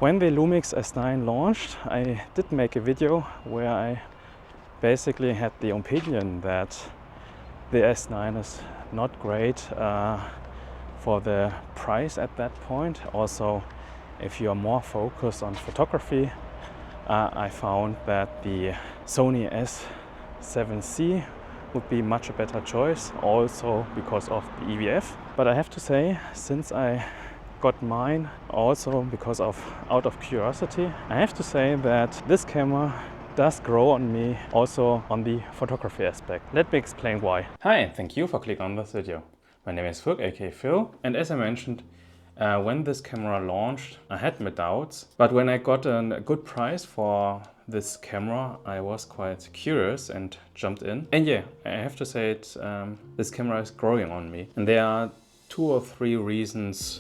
When the Lumix S9 launched, I did make a video where I basically had the opinion that the S9 is not great for the price at that point. Also, if you are more focused on photography, I found that the Sony A7C would be much a better choice, also because of the EVF. But I have to say, since I got mine also because of out of curiosity, I have to say that this camera does grow on me also on the photography aspect. Let me explain why. Hi, and thank you for clicking on this video. My name is Phil, aka Phil, and as I mentioned, when this camera launched, I had my doubts, but when I got a good price for this camera, I was quite curious and jumped in. And yeah, I have to say it, this camera is growing on me. And there are 2 or 3 reasons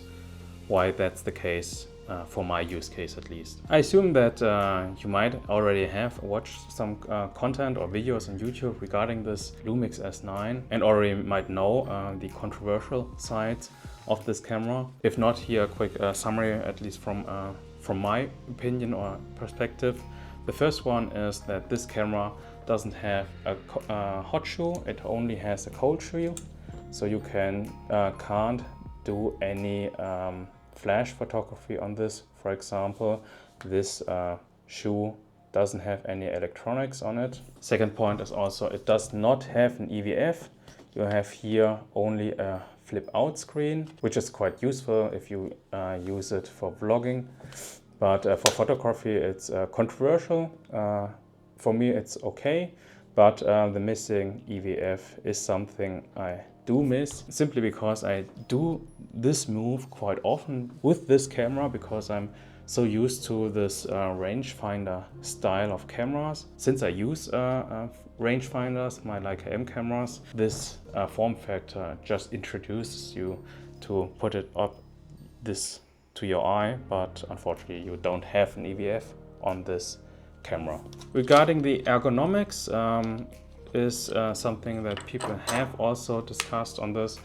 why that's the case, for my use case at least. I assume that you might already have watched some content or videos on YouTube regarding this Lumix S9 and already might know the controversial sides of this camera. If not, here a quick summary, at least from my opinion or perspective. The first one is that this camera doesn't have a hot shoe, it only has a cold shoe, so you can't do any flash photography on this. For example, this shoe doesn't have any electronics on it. Second point is also it does not have an EVF. You have here only a flip out screen, which is quite useful if you use it for vlogging. But for photography it's controversial. For me it's okay, but the missing EVF is something I do miss, simply because I do this move quite often with this camera because I'm so used to this rangefinder style of cameras. Since I use rangefinders, my Leica M cameras, this form factor just introduces you to put it up this to your eye, but unfortunately you don't have an EVF on this camera. Regarding the ergonomics, is something that people have also discussed on this.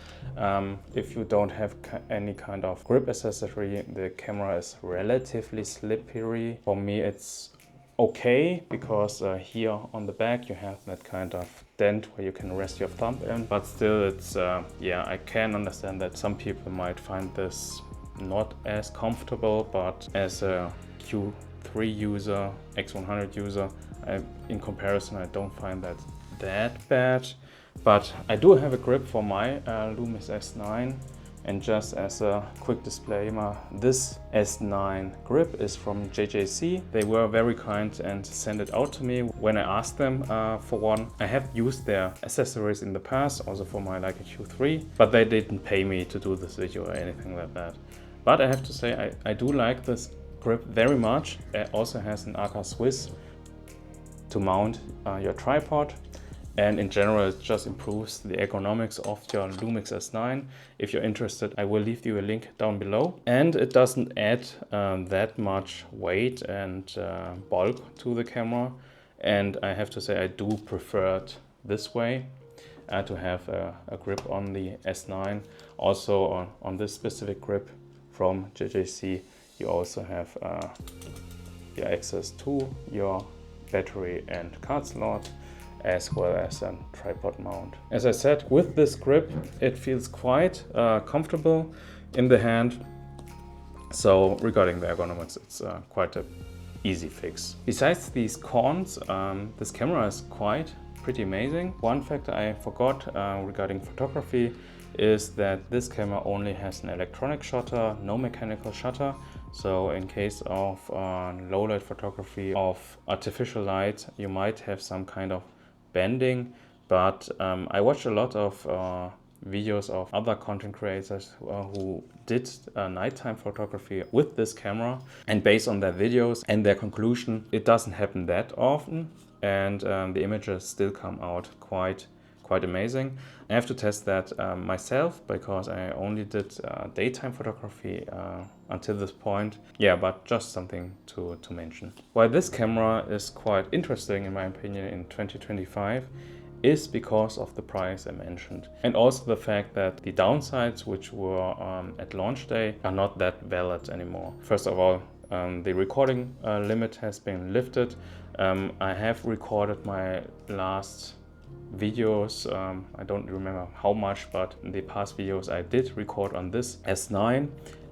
If you don't have any kind of grip accessory, the camera is relatively slippery. For me it's okay because here on the back you have that kind of dent where you can rest your thumb in, but still it's yeah, I can understand that some people might find this not as comfortable, but as a Q3 user, X100 user, in comparison I don't find that bad. But I do have a grip for my Lumix S9, and just as a quick disclaimer, this S9 grip is from JJC. They were very kind and sent it out to me when I asked them for one. I have used their accessories in the past, also for my Leica Q3, but they didn't pay me to do this video or anything like that. But I have to say I do like this grip very much. It also has an AK Swiss to mount your tripod. And in general, it just improves the ergonomics of your Lumix S9. If you're interested, I will leave you a link down below. And it doesn't add that much weight and bulk to the camera. And I have to say, I do prefer it this way, to have a grip on the S9. Also on this specific grip from JJC, you also have your access to your battery and card slot, as well as a tripod mount. As I said, with this grip it feels quite comfortable in the hand, so regarding the ergonomics it's quite an easy fix. Besides these cons, this camera is pretty amazing. One factor I forgot regarding photography is that this camera only has an electronic shutter, no mechanical shutter. So in case of low light photography of artificial light, you might have some kind of bending, but I watched a lot of videos of other content creators who did nighttime photography with this camera, and based on their videos and their conclusion, it doesn't happen that often, and the images still come out quite amazing. I have to test that myself because I only did daytime photography until this point. Yeah, but just something to mention. Why this camera is quite interesting in my opinion in 2025 is because of the price I mentioned, and also the fact that the downsides which were at launch day are not that valid anymore. First of all, the recording limit has been lifted. I have recorded my last videos, I don't remember how much, but in the past videos I did record on this S9,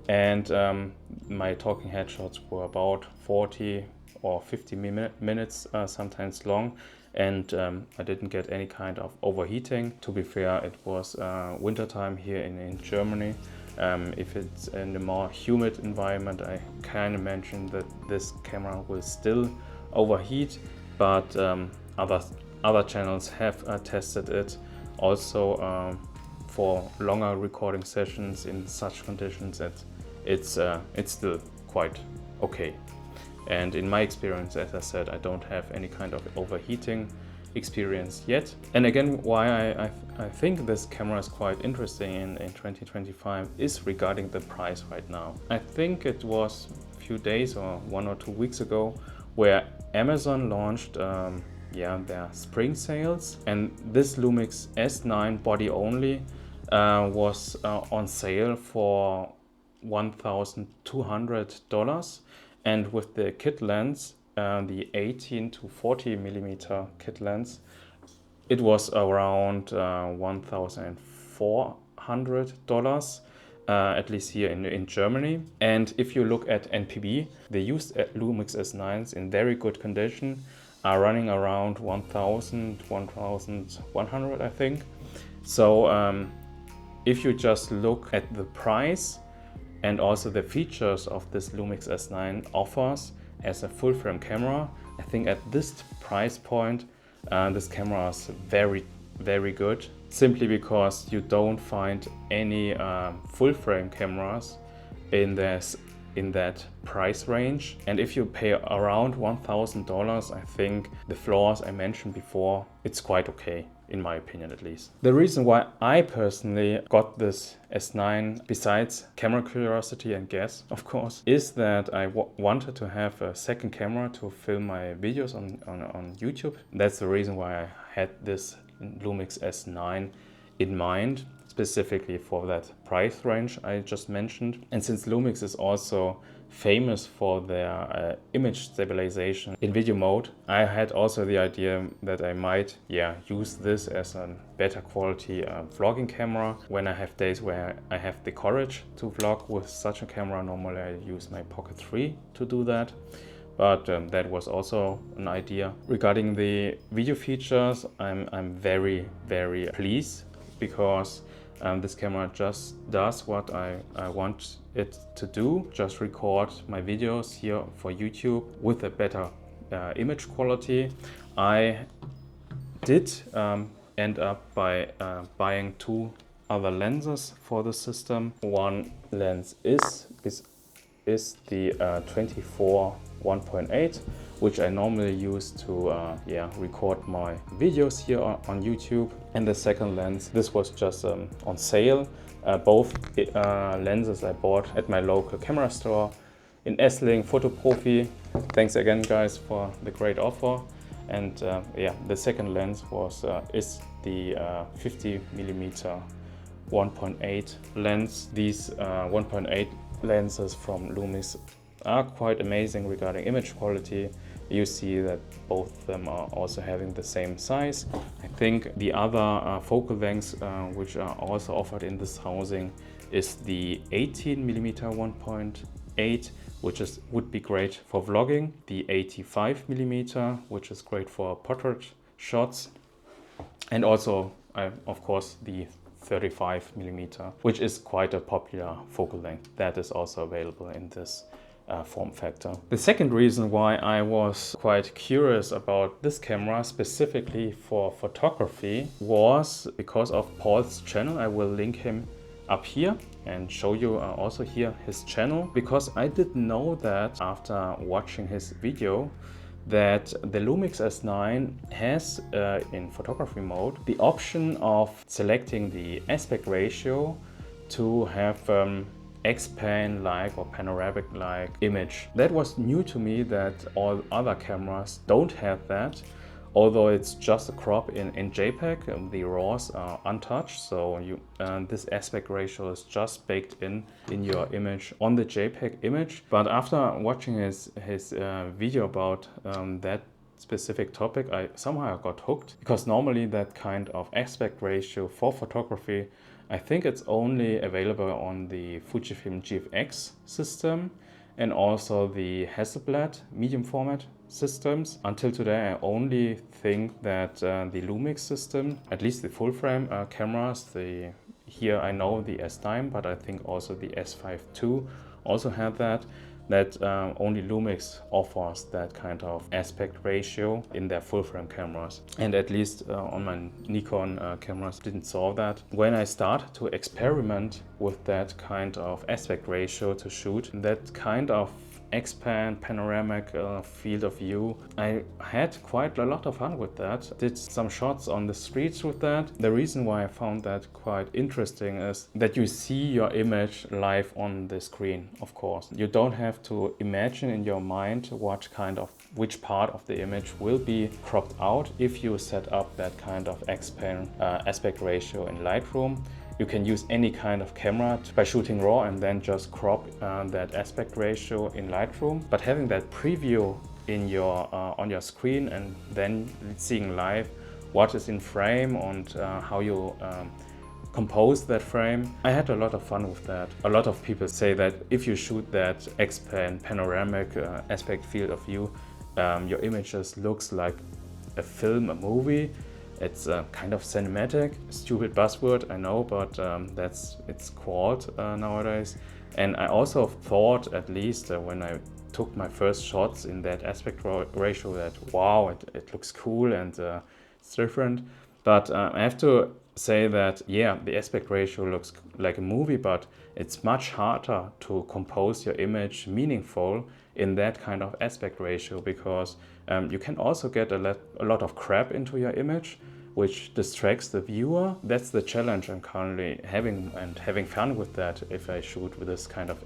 and my talking headshots were about 40 or 50 minutes, sometimes long, and I didn't get any kind of overheating. To be fair, it was winter time here in Germany. If it's in a more humid environment, I can imagine that this camera will still overheat, but other channels have tested it also for longer recording sessions in such conditions. It's still quite okay. And in my experience, as I said, I don't have any kind of overheating experience yet. And again, why I think this camera is quite interesting in 2025 is regarding the price right now. I think it was a few days or 1 or 2 weeks ago where Amazon launched their spring sales, and this Lumix S9 body only was on sale for $1,200, and with the kit lens, the 18 to 40 millimeter kit lens, it was around $1,400, at least here in Germany. And if you look at NPB, the used Lumix S9s in very good condition are running around 1,000, 1,100, I think. So if you just look at the price and also the features of this Lumix S9 offers as a full frame camera, I think at this price point, this camera is very, very good. Simply because you don't find any full frame cameras in that price range. And if you pay around $1,000, I think the flaws I mentioned before, it's quite okay, in my opinion at least. The reason why I personally got this S9, besides camera curiosity and gas, of course, is that I wanted to have a second camera to film my videos on YouTube. That's the reason why I had this Lumix S9 in mind, specifically for that price range I just mentioned. And since Lumix is also famous for their image stabilization in video mode, I had also the idea that I might use this as a better quality vlogging camera when I have days where I have the courage to vlog with such a camera. Normally I use my Pocket 3 to do that. But that was also an idea. Regarding the video features, I'm very, very pleased, because this camera just does what I want it to do, just record my videos here for YouTube with a better image quality. I did end up by buying 2 other lenses for the system. One lens is the 24 1.8, which I normally use to record my videos here on YouTube. And the second lens, this was just on sale. Both lenses I bought at my local camera store in Sling, Photo Profi. Thanks again, guys, for the great offer. And the second lens is the 50mm 1.8 lens. These 1.8 lenses from Lumix are quite amazing regarding image quality. You see that both of them are also having the same size. I think the other focal lengths which are also offered in this housing is the 18mm 1.8, which would be great for vlogging, the 85mm, which is great for portrait shots, and also of course the 35mm, which is quite a popular focal length. That is also available in this form factor. The second reason why I was quite curious about this camera specifically for photography was because of Paul's channel. I will link him up here and show you also here his channel, because I didn't know that after watching his video that the Lumix S9 has in photography mode the option of selecting the aspect ratio to have X-Pan-like or panoramic-like image. That was new to me, that all other cameras don't have that, although it's just a crop in JPEG, the RAWs are untouched, so this aspect ratio is just baked in your image on the JPEG image. But after watching his video about that specific topic, I somehow got hooked, because normally that kind of aspect ratio for photography, I think it's only available on the Fujifilm GFX system and also the Hasselblad medium format systems. Until today, I only think that the Lumix system, at least the full frame cameras, here I know the S9, but I think also the S5 II also had that only Lumix offers that kind of aspect ratio in their full frame cameras. And at least on my Nikon cameras didn't saw that. When I started to experiment with that kind of aspect ratio to shoot, that kind of expand panoramic field of view, I had quite a lot of fun with that. Did some shots on the streets with that. The reason why I found that quite interesting is that you see your image live on the screen, of course. You don't have to imagine in your mind which part of the image will be cropped out if you set up that kind of expand aspect ratio in Lightroom. You can use any kind of camera by shooting RAW and then just crop that aspect ratio in Lightroom. But having that preview in on your screen and then seeing live what is in frame and how you compose that frame, I had a lot of fun with that. A lot of people say that if you shoot that expand panoramic aspect field of view, your image just looks like a film, a movie. It's kind of cinematic, stupid buzzword, I know, but it's called nowadays. And I also thought, at least when I took my first shots in that aspect ratio, that wow, it looks cool and it's different. But I have to say that, yeah, the aspect ratio looks like a movie, but it's much harder to compose your image meaningful in that kind of aspect ratio, because you can also get a lot of crap into your image, which distracts the viewer. That's the challenge I'm currently having fun with that if I shoot with this kind of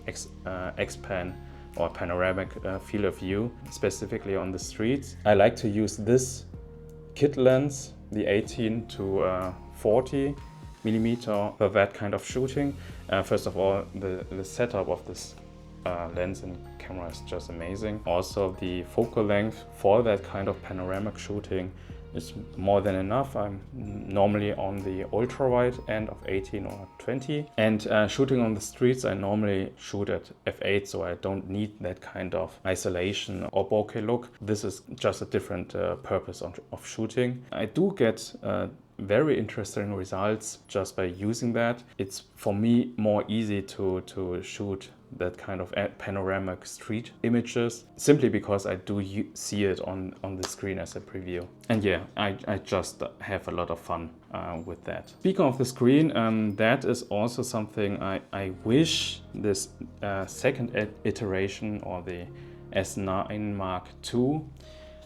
expand or panoramic field of view, specifically on the streets. I like to use this kit lens, the 18 to 40 millimeter for that kind of shooting. First of all, the setup of this lens and camera is just amazing. Also, the focal length for that kind of panoramic shooting is more than enough. I'm normally on the ultra wide end of 18 or 20, and shooting on the streets I normally shoot at f8, so I don't need that kind of isolation or bokeh look. This is just a different purpose of shooting. I do get very interesting results just by using that. It's for me more easy to shoot that kind of panoramic street images, simply because I do see it on the screen as a preview. And yeah, I just have a lot of fun with that. Speaking of the screen, that is also something I wish this second iteration, or the S9 Mark II,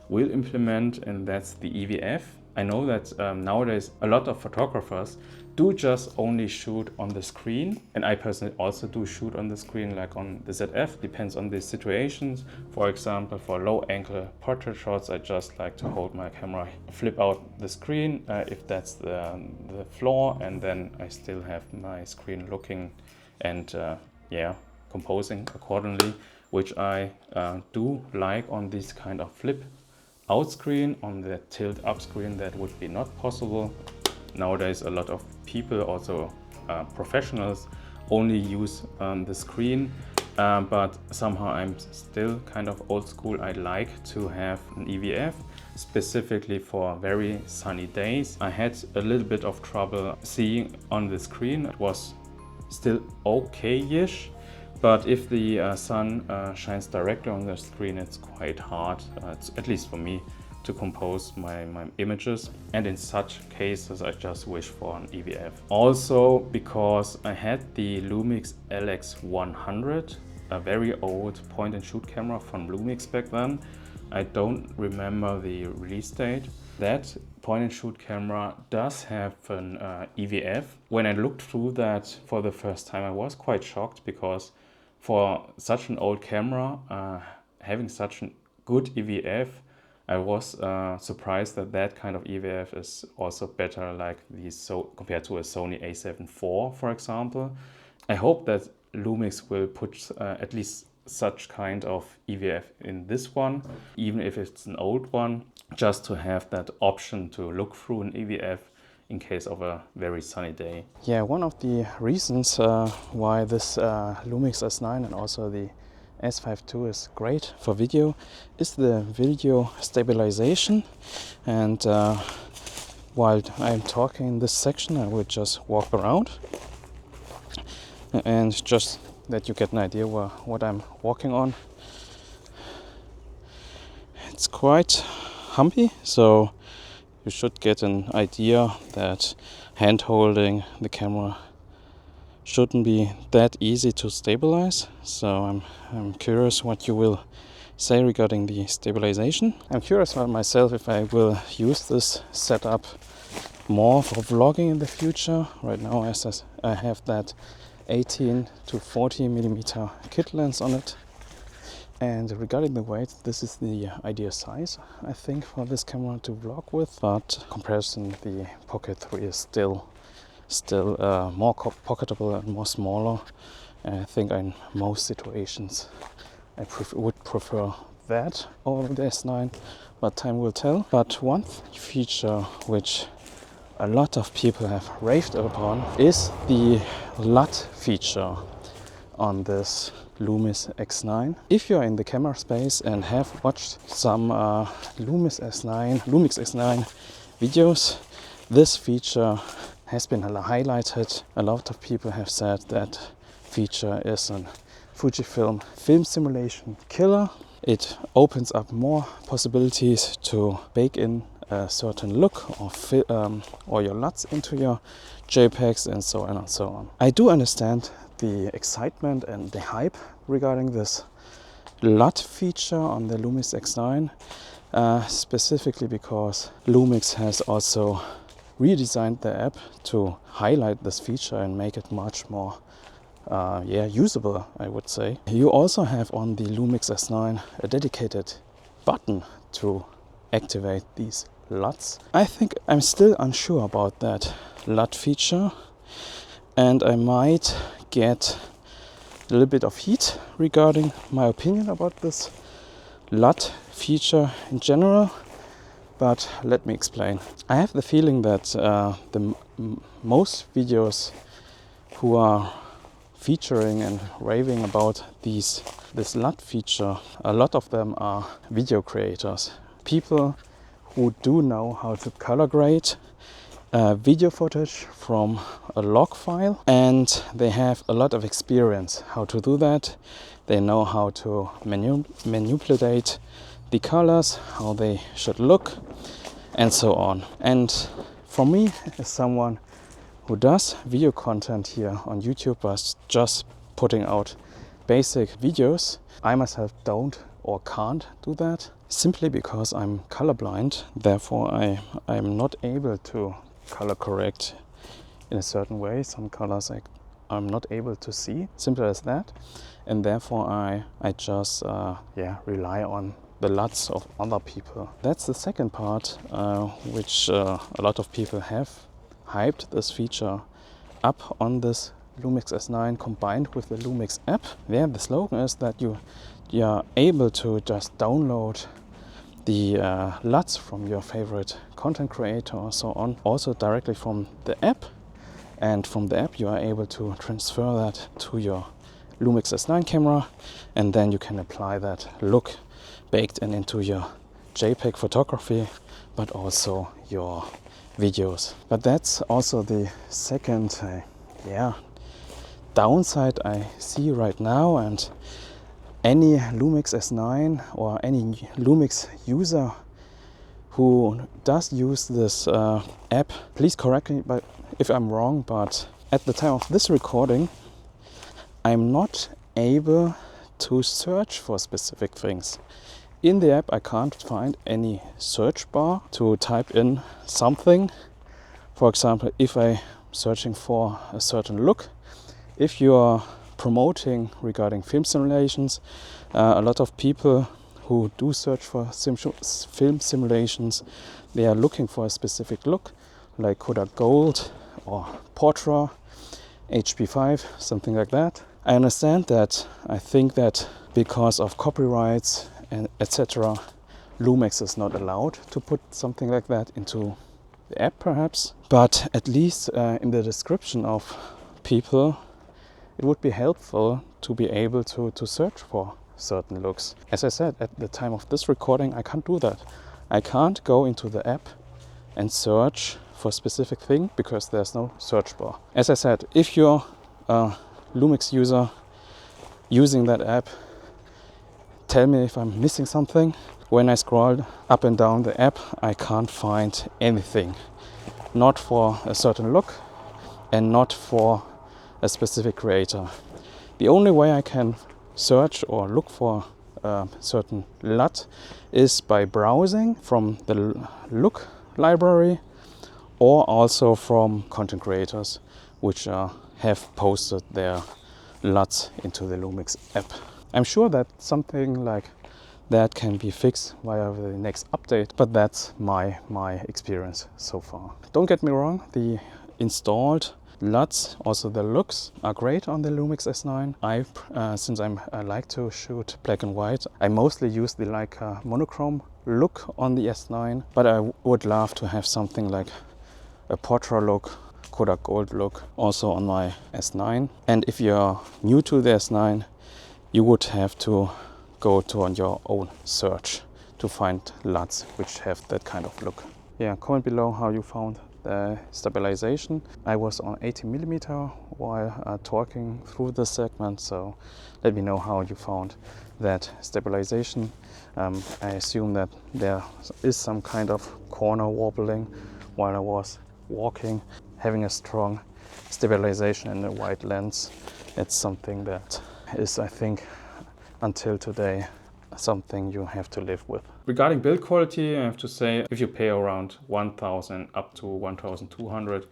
will implement, and that's the EVF. I know that nowadays a lot of photographers do just only shoot on the screen, and I personally also do shoot on the screen, like on the ZF, depends on the situations. For example, for low angle portrait shots, I just like to hold my camera, flip out the screen if that's the floor, and then I still have my screen looking and yeah, composing accordingly, which I do like on this kind of flip out screen. On the tilt up screen that would be not possible. Nowadays a lot of people, also professionals, only use the screen, but somehow I'm still kind of old school. I like to have an EVF, specifically for very sunny days. I had a little bit of trouble seeing on the screen. It was still okay-ish, but if the sun shines directly on the screen, it's quite hard, at least for me, to compose my images. And in such cases, I just wish for an EVF. Also, because I had the Lumix LX100, a very old point and shoot camera from Lumix back then. I don't remember the release date. That point and shoot camera does have an EVF. When I looked through that for the first time, I was quite shocked, because for such an old camera, having such a good EVF, I was surprised that that kind of EVF is also better like these, compared to a Sony a7 IV, for example. I hope that Lumix will put at least such kind of EVF in this one, even if it's an old one, just to have that option to look through an EVF in case of a very sunny day. Yeah, one of the reasons why this Lumix S9 and also the S5 II is great for video is the video stabilization. And while I'm talking in this section, I will just walk around and just that you get an idea what I'm walking on. It's quite humpy, so you should get an idea that hand holding the camera shouldn't be that easy to stabilize. So I'm curious what you will say regarding the stabilization. I'm curious about myself if I will use this setup more for vlogging in the future. Right now, as I have that 18 to 40 millimeter kit lens on it. And regarding the weight, this is the ideal size, I think, for this camera to vlog with. But in comparison, the Pocket 3 is still more pocketable and more smaller. And I think in most situations, I would prefer that over the S9, but time will tell. But one feature which a lot of people have raved upon is the LUT feature on this Lumix X9. If you're in the camera space and have watched some Lumix S9 videos, this feature has been highlighted. A lot of people have said that feature is a Fujifilm film simulation killer. It opens up more possibilities to bake in a certain look or your LUTs into your JPEGs and so on and so on. I do understand the excitement and the hype regarding this LUT feature on the Lumix X9, specifically because Lumix has also redesigned the app to highlight this feature and make it much more usable, I would say. You also have on the Lumix S9 a dedicated button to activate these LUTs. I think I'm still unsure about that LUT feature, and I might get a little bit of heat regarding my opinion about this LUT feature in general, but let me explain. I have the feeling that most videos who are featuring and raving about this LUT feature, a lot of them are video creators, people who do know how to color grade video footage from a log file, and they have a lot of experience how to do that. They know how to manipulate the colors, how they should look, and so on. And for me, as someone who does video content here on YouTube, but just putting out basic videos, I myself don't or can't do that simply because I'm colorblind. Therefore, I'm not able to color correct in a certain way. Some colors I'm not able to see, simple as that. And therefore I just rely on the LUTs of other people. That's the second part, which a lot of people have hyped this feature up on this Lumix S9 combined with the Lumix app. There the slogan is that you're able to just download the LUTs from your favorite content creator or so on, also directly from the app. And from the app you are able to transfer that to your Lumix S9 camera, and then you can apply that look baked into your JPEG photography, but also your videos. But that's also the second downside I see right now. And any Lumix S9 or any Lumix user who does use this app, please correct me if I'm wrong, but at the time of this recording, I'm not able to search for specific things. In the app, I can't find any search bar to type in something. For example, if I'm searching for a certain look, if you are promoting regarding film simulations, a lot of people who do search for film simulations, they are looking for a specific look, like Kodak Gold or Portra, HP5, something like that. I understand that. I think that because of copyrights and etc., Lumix is not allowed to put something like that into the app perhaps. But at least in the description of people, it would be helpful to be able to search for certain looks. As I said, at the time of this recording, I can't do that. I can't go into the app and search for a specific thing because there's no search bar. As I said, if you're a Lumix user using that app, tell me if I'm missing something. When I scroll up and down the app, I can't find anything. Not for a certain look and not for a specific creator. The only way I can search or look for a certain LUT is by browsing from the look library or also from content creators which have posted their LUTs into the Lumix app. I'm sure that something like that can be fixed via the next update, but that's my experience so far. Don't get me wrong, the installed LUTs, also the looks, are great on the Lumix S9. Since I like to shoot black and white, I mostly use the Leica monochrome look on the S9, but I would love to have something like a Portra look, Kodak Gold look also on my S9. And if you're new to the S9, you would have to go on your own search to find LUTs which have that kind of look. Yeah, comment below how you found the stabilization. I was on 80mm while talking through this segment, so let me know how you found that stabilization. I assume that there is some kind of corner wobbling while I was walking. Having a strong stabilization in a wide lens, it's something that is, I think, until today, something you have to live with. Regarding build quality, I have to say, if you pay around 1,000 up to 1,200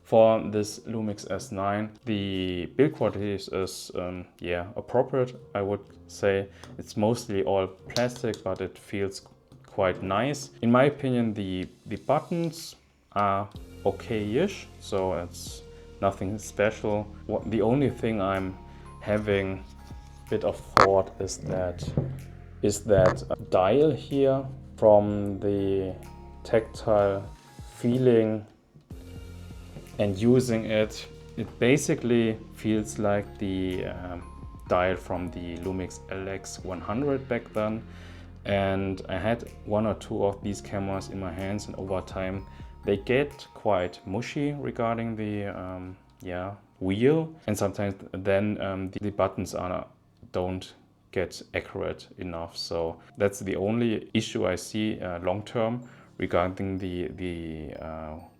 for this Lumix S9, the build quality is yeah, appropriate. I would say it's mostly all plastic, but it feels quite nice. In my opinion, the buttons are okay-ish, so it's nothing special. The only thing I'm having a bit of thought is that dial here. From the tactile feeling and using it, it basically feels like the dial from the Lumix LX100 back then. And I had one or two of these cameras in my hands, and over time they get quite mushy regarding the yeah, wheel, and sometimes then the buttons don't get accurate enough. So that's the only issue I see long term regarding the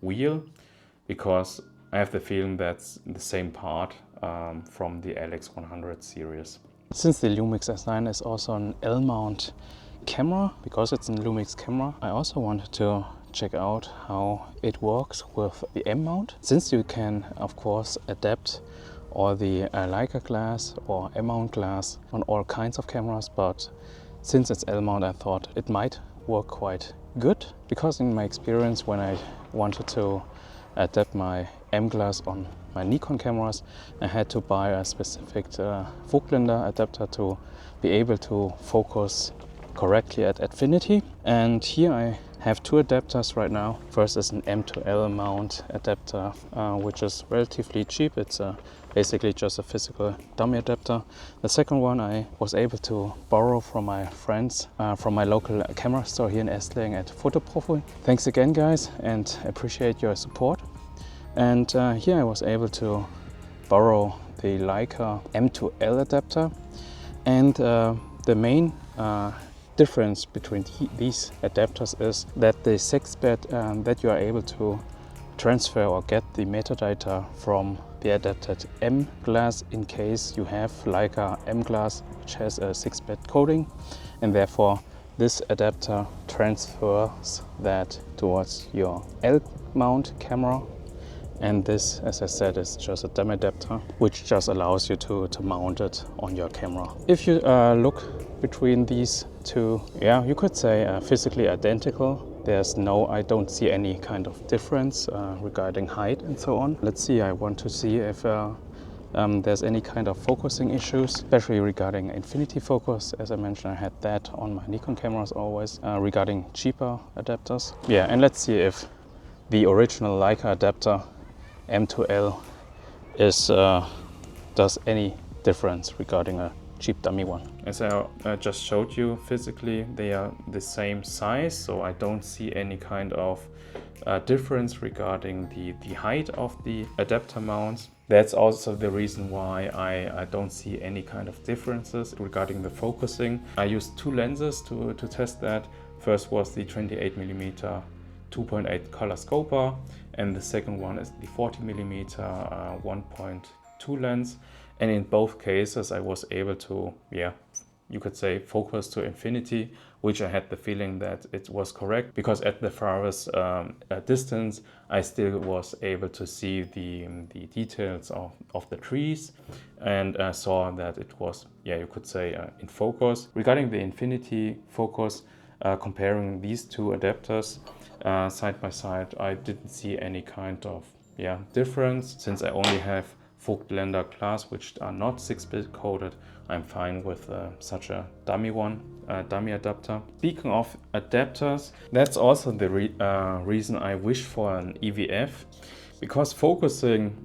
wheel, because I have the feeling that's the same part from the LX100 series. Since the Lumix S9 is also an L-mount camera, because it's a Lumix camera, I also wanted to check out how it works with the M-mount. Since you can, of course, adapt all the Leica glass or M-mount glass on all kinds of cameras, but since it's L-mount, I thought it might work quite good, because in my experience, when I wanted to adapt my M glass on my Nikon cameras, I had to buy a specific Vogtländer adapter to be able to focus correctly at infinity. And here I have two adapters right now. First is an M to L mount adapter, which is relatively cheap. It's basically just a physical dummy adapter. The second one I was able to borrow from my friends from my local camera store here in Sling at Fotoprofi. Thanks again, guys, and appreciate your support. And here I was able to borrow the Leica M to L adapter. And the main difference between these adapters is that the 6-bit that you are able to transfer or get the metadata from the adapted M glass in case you have Leica M glass, which has a 6-bit coding, and therefore this adapter transfers that towards your L mount camera. And this, as I said, is just a dummy adapter, which just allows you to mount it on your camera. If you look between these to, yeah, you could say physically identical. I don't see any kind of difference regarding height and so on. Let's see, I want to see if there's any kind of focusing issues, especially regarding infinity focus. As I mentioned, I had that on my Nikon cameras always, regarding cheaper adapters. Yeah, and let's see if the original Leica adapter M2L does any difference regarding a cheap dummy one. As I just showed you, physically they are the same size, so I don't see any kind of difference regarding the height of the adapter mounts. That's also the reason why I don't see any kind of differences regarding the focusing. I used two lenses to test that. First was the 28mm 2.8 color scoper, and the second one is the 40mm 1.2 lens. And in both cases I was able to, yeah, you could say focus to infinity, which I had the feeling that it was correct, because at the farthest distance I still was able to see the details of the trees, and saw that it was, yeah, you could say in focus. Regarding the infinity focus, comparing these two adapters side by side, I didn't see any kind of, yeah, difference. Since I only have Voigtländer glass, which are not 6-bit coded, I'm fine with such a dummy adapter. Speaking of adapters, that's also the reason I wish for an EVF, because focusing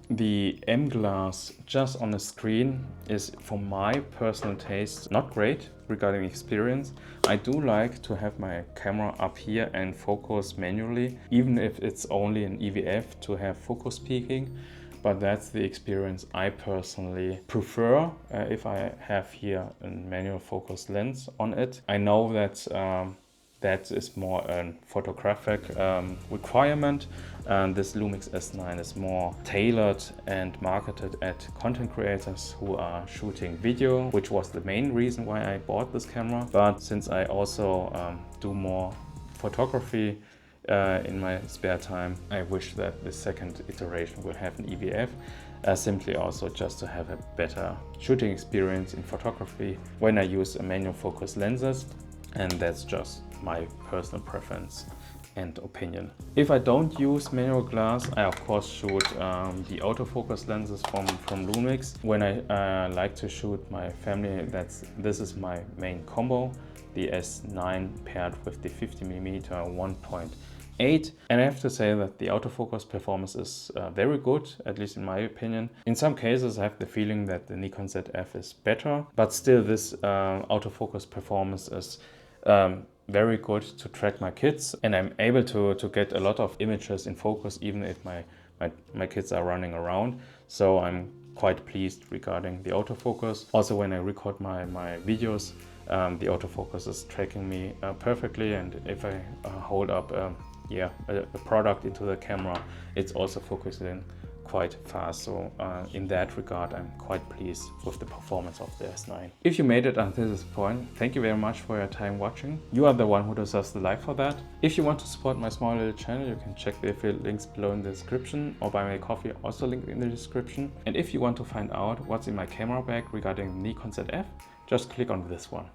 the M glass just on a screen is, for my personal taste, not great regarding experience. I do like to have my camera up here and focus manually, even if it's only an EVF, to have focus peaking. But that's the experience I personally prefer if I have here a manual focus lens on it. I know that that is more a photographic requirement, and this Lumix S9 is more tailored and marketed at content creators who are shooting video, which was the main reason why I bought this camera. But since I also do more photography in my spare time, I wish that the second iteration will have an EVF, simply also just to have a better shooting experience in photography when I use manual focus lenses, and that's just my personal preference and opinion. If I don't use manual glass, I of course shoot the autofocus lenses from Lumix. When I like to shoot my family, this is my main combo, the S9 paired with the 50mm 1.8, and I have to say that the autofocus performance is very good, at least in my opinion. In some cases I have the feeling that the Nikon ZF is better, but still this autofocus performance is very good to track my kids, and I'm able to get a lot of images in focus even if my kids are running around. So I'm quite pleased regarding the autofocus. Also, when I record my videos, the autofocus is tracking me perfectly, and if I hold up a product into the camera, it's also focusing quite fast. So in that regard, I'm quite pleased with the performance of the S9. If you made it until this point, thank you very much for your time watching. You are the one who deserves the like for that. If you want to support my small little channel, you can check the affiliate links below in the description, or buy me a coffee, also linked in the description. And if you want to find out what's in my camera bag regarding the Nikon ZF, just click on this one.